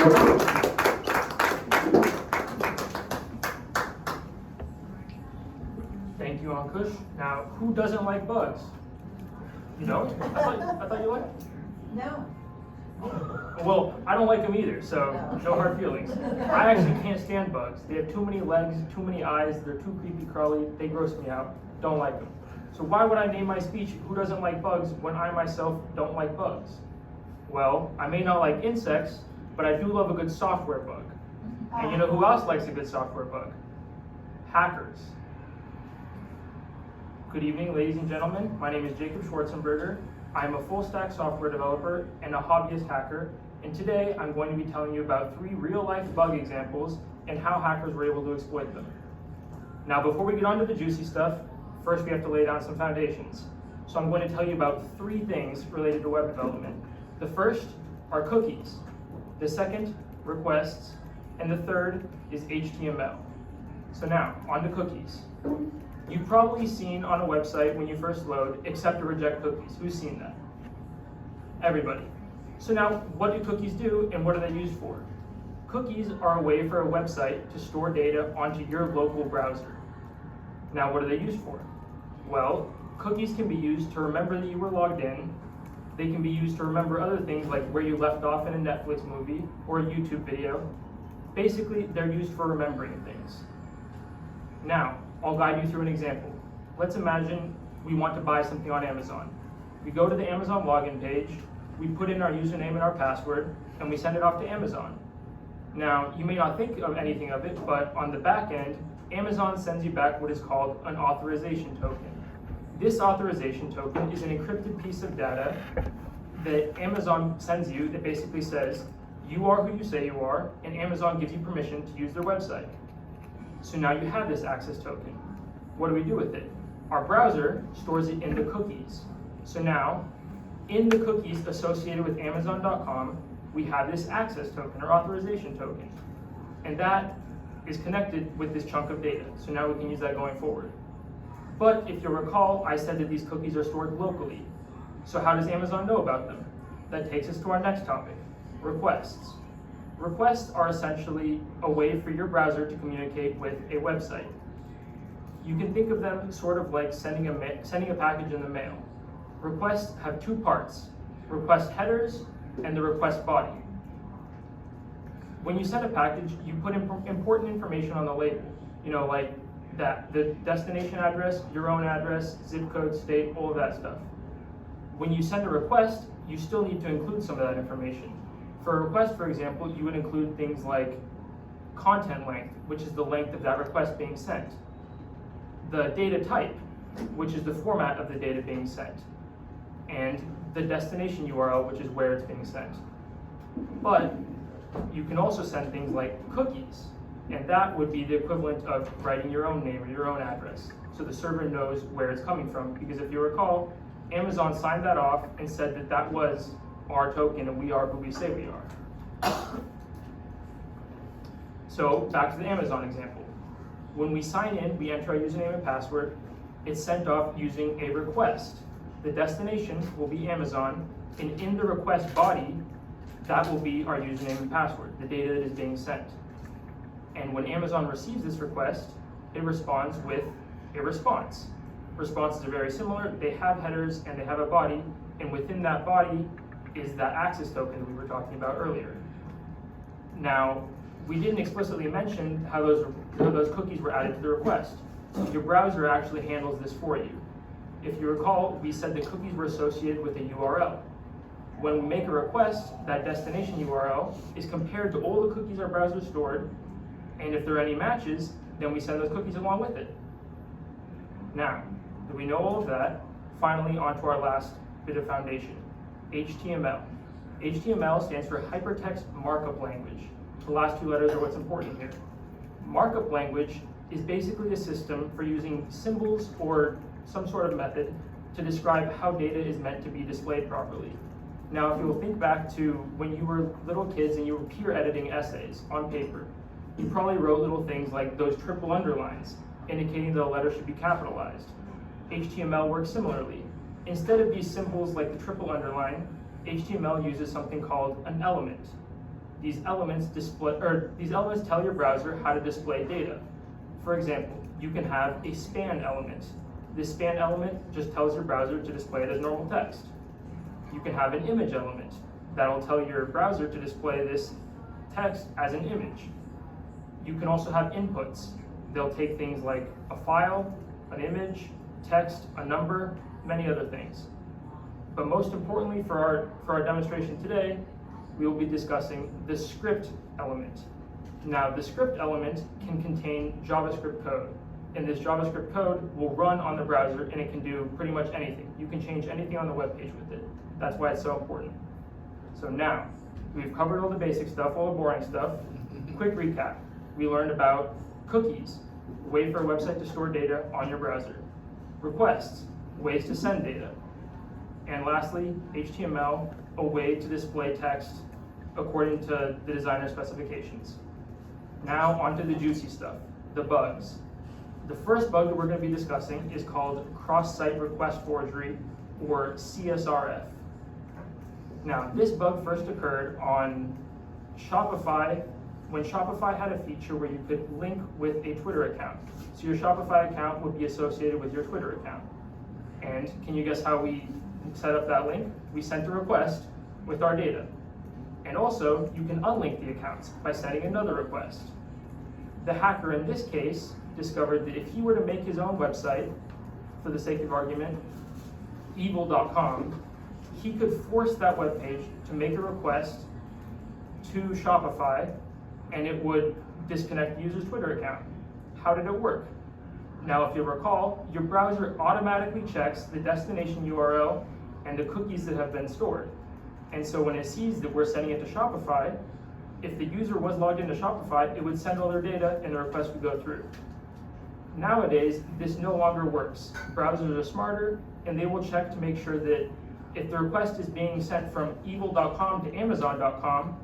Thank you, Ankush. Now, who doesn't like bugs? You don't? I thought you liked them. No. Well, I don't like them either, so no hard feelings. I actually can't stand bugs. They have too many legs, too many eyes, they're too creepy crawly, they gross me out, don't like them. So why would I name my speech, Who Doesn't Like Bugs, when I myself don't like bugs? Well, I may not like insects, but I do love a good software bug. And you know who else likes a good software bug? Hackers. Good evening, ladies and gentlemen. My name is Jacob Schwarzenberger. I'm a full-stack software developer and a hobbyist hacker, and today I'm going to be telling you about 3 real-life bug examples and how hackers were able to exploit them. Now, before we get on to the juicy stuff, first we have to lay down some foundations. So I'm going to tell you about 3 things related to web development. The first are cookies, the second, requests, and the third is HTML. So now, on to cookies. You've probably seen on a website when you first load, accept or reject cookies. Who's seen that? Everybody. So now, what do cookies do and what are they used for? Cookies are a way for a website to store data onto your local browser. Now, what are they used for? Well, cookies can be used to remember that you were logged in. They can be used to remember other things like where you left off in a Netflix movie or a YouTube video. Basically, they're used for remembering things. Now, I'll guide you through an example. Let's imagine we want to buy something on Amazon. We go to the Amazon login page, we put in our username and our password, and we send it off to Amazon. Now, you may not think of anything of it, but on the back end, Amazon sends you back what is called an authorization token. This authorization token is an encrypted piece of data that Amazon sends you that basically says, you are who you say you are, and Amazon gives you permission to use their website. So now you have this access token. What do we do with it? Our browser stores it in the cookies. So now, in the cookies associated with Amazon.com, we have this access token or authorization token. And that is connected with this chunk of data. So now we can use that going forward. But if you'll recall, I said that these cookies are stored locally. So how does Amazon know about them? That takes us to our next topic, requests. Requests are essentially a way for your browser to communicate with a website. You can think of them sort of like sending a package in the mail. Requests have 2 parts, request headers and the request body. When you send a package, you put important information on the label, like the destination address, your own address, zip code, state, all of that stuff. When you send a request, you still need to include some of that information. For a request, for example, you would include things like content length, which is the length of that request being sent. The data type, which is the format of the data being sent. And the destination URL, which is where it's being sent. But you can also send things like cookies, and that would be the equivalent of writing your own name or your own address, so the server knows where it's coming from, because if you recall, Amazon signed that off and said that that was our token and we are who we say we are. So back to the Amazon example. When we sign in, we enter our username and password. It's sent off using a request. The destination will be Amazon, and in the request body, that will be our username and password, the data that is being sent. And when Amazon receives this request, it responds with a response. Responses are very similar. They have headers and they have a body, and within that body is that access token that we were talking about earlier. Now, we didn't explicitly mention how those cookies were added to the request. Your browser actually handles this for you. If you recall, we said the cookies were associated with a URL. When we make a request, that destination URL is compared to all the cookies our browser stored, and if there are any matches, then we send those cookies along with it. Now, that we know all of that, finally onto our last bit of foundation, HTML. HTML stands for Hypertext Markup Language. The last 2 letters are what's important here. Markup language is basically a system for using symbols or some sort of method to describe how data is meant to be displayed properly. Now, if you'll think back to when you were little kids and you were peer editing essays on paper, you probably wrote little things like those triple underlines, indicating that a letter should be capitalized. HTML works similarly. Instead of these symbols like the triple underline, HTML uses something called an element. these elements tell your browser how to display data. For example, you can have a span element. This span element just tells your browser to display it as normal text. You can have an image element that'll tell your browser to display this text as an image. You can also have inputs. They'll take things like a file, an image, text, a number, many other things. But most importantly for our demonstration today, we will be discussing the script element. Now, the script element can contain JavaScript code, and this JavaScript code will run on the browser, and it can do pretty much anything. You can change anything on the web page with it. That's why it's so important. So now, we've covered all the basic stuff, all the boring stuff. Quick recap. We learned about cookies, a way for a website to store data on your browser. Requests, ways to send data. And lastly, HTML, a way to display text according to the designer specifications. Now onto the juicy stuff, the bugs. The first bug that we're going to be discussing is called cross-site request forgery, or CSRF. Now, this bug first occurred on Shopify when Shopify had a feature where you could link with a Twitter account. So your Shopify account would be associated with your Twitter account. And can you guess how we set up that link? We sent a request with our data. And also, you can unlink the accounts by sending another request. The hacker in this case discovered that if he were to make his own website, for the sake of argument, evil.com, he could force that web page to make a request to Shopify, and it would disconnect the user's Twitter account. How did it work? Now, if you recall, your browser automatically checks the destination URL and the cookies that have been stored. And so when it sees that we're sending it to Shopify, if the user was logged into Shopify, it would send all their data and the request would go through. Nowadays, this no longer works. Browsers are smarter, and they will check to make sure that if the request is being sent from evil.com to amazon.com,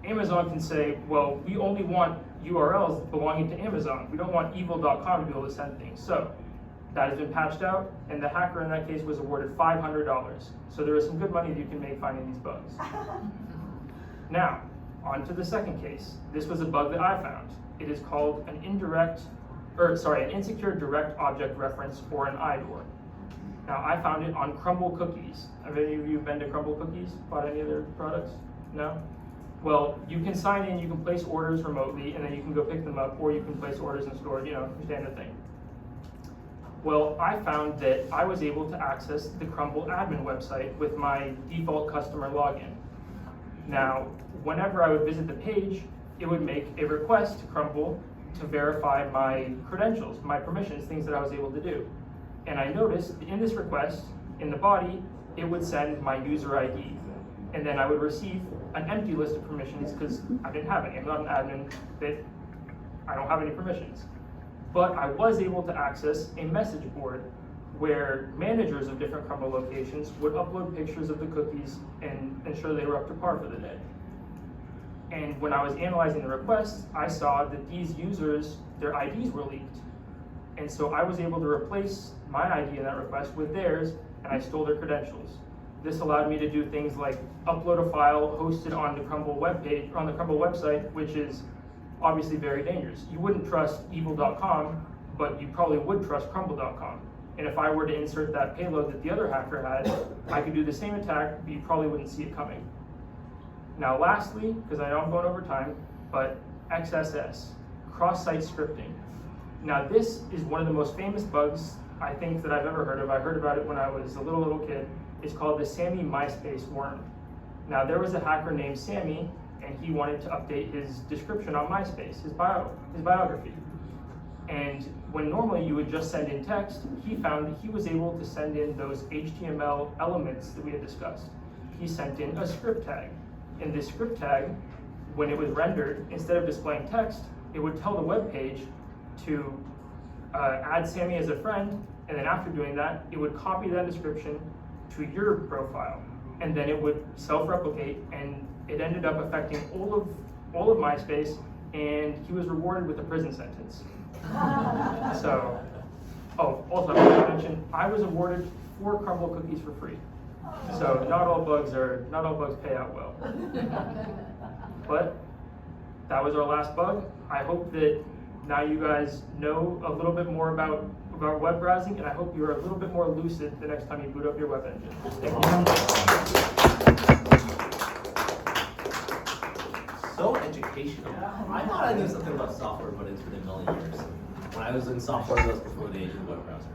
Amazon can say, well, we only want URLs belonging to Amazon. We don't want evil.com to be able to send things. So that has been patched out, and the hacker in that case was awarded $500. So there is some good money that you can make finding these bugs. Now, on to the second case. This was a bug that I found. It is called an insecure direct object reference, or an IDOR. Now, I found it on Crumble Cookies. Have any of you been to Crumble Cookies? Bought any of their products? No? Well, you can sign in, you can place orders remotely, and then you can go pick them up, or you can place orders in store, standard thing. Well, I found that I was able to access the Crumble admin website with my default customer login. Now, whenever I would visit the page, it would make a request to Crumble to verify my credentials, my permissions, things that I was able to do. And I noticed in this request, in the body, it would send my user ID. And then I would receive an empty list of permissions because I didn't have any. I'm not an admin, that I don't have any permissions. But I was able to access a message board where managers of different Crumble locations would upload pictures of the cookies and ensure they were up to par for the day. And when I was analyzing the requests, I saw that these users, their IDs were leaked. And so I was able to replace my ID in that request with theirs, and I stole their credentials. This allowed me to do things like upload a file hosted on the Crumble webpage, on the Crumble website, which is obviously very dangerous. You wouldn't trust evil.com, but you probably would trust crumble.com. And if I were to insert that payload that the other hacker had, I could do the same attack, but you probably wouldn't see it coming. Now lastly, because I know I'm going over time, but XSS, cross-site scripting. Now this is one of the most famous bugs I think that I've ever heard of. I heard about it when I was a little kid. It's called the Sammy MySpace worm. Now there was a hacker named Sammy, and he wanted to update his description on MySpace, his biography. And when normally you would just send in text, he found that he was able to send in those HTML elements that we had discussed. He sent in a script tag. And this script tag, when it was rendered, instead of displaying text, it would tell the web page to add Sammy as a friend, and then after doing that, it would copy that description to your profile, and then it would self-replicate, and it ended up affecting all of MySpace, and he was rewarded with a prison sentence. So, also I want to mention, I was awarded 4 Crumble cookies for free. So not all bugs pay out well. But that was our last bug. I hope that now you guys know a little bit more about web browsing, and I hope you're a little bit more lucid the next time you boot up your web engine. Thank you. So educational. I thought I knew something about software, but it's been a million years. When I was in software, that was before the age of the web browser.